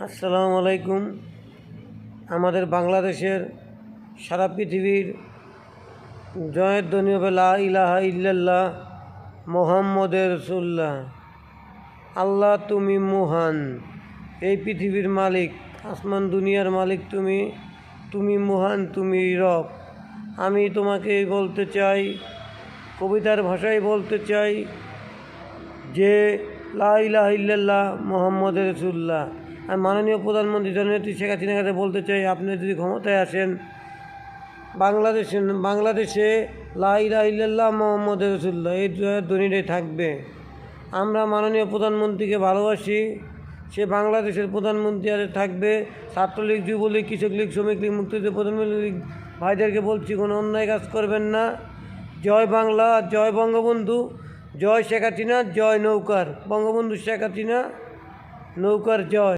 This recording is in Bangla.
আসসালামু আলাইকুম। আমাদের বাংলাদেশের সারা পৃথিবীর জয়ের ধ্বনি হবে লা ইলাহা ইল্লাল্লাহ মুহাম্মদুর রাসূলুল্লাহ। আল্লাহ তুমি মহান, এই পৃথিবীর মালিক, আসমান দুনিয়ার মালিক তুমি, তুমি মহান, তুমি রব। আমি তোমাকে বলতে চাই, কবিতার ভাষায় বলতে চাই যে লা ইলাহা ইল্লাল্লাহ মুহাম্মদুর রাসূলুল্লাহ। আমি মাননীয় প্রধানমন্ত্রী জননেত্রী শেখ হাসিনার কাছে বলতে চাই, আপনি যদি ক্ষমতায় আসেন বাংলাদেশে লা ইলাহা ইল্লাল্লাহ মুহাম্মদুর রাসূলুল্লাহ এই ধ্বনিটাই থাকবে। আমরা মাননীয় প্রধানমন্ত্রীকে ভালোবাসি, সে বাংলাদেশের প্রধানমন্ত্রী আর থাকবে। ছাত্রলীগ, যুবলীগ, কৃষক লীগ, শ্রমিক লীগ, মুক্তিযুদ্ধ প্রধানমন্ত্রী লীগ ভাইদেরকে বলছি, কোনো অন্যায় কাজ করবেন না। জয় বাংলা, জয় বঙ্গবন্ধু, জয় শেখ হাসিনা, জয় নৌকার, বঙ্গবন্ধু শেখ হাসিনা নৌকার জয়।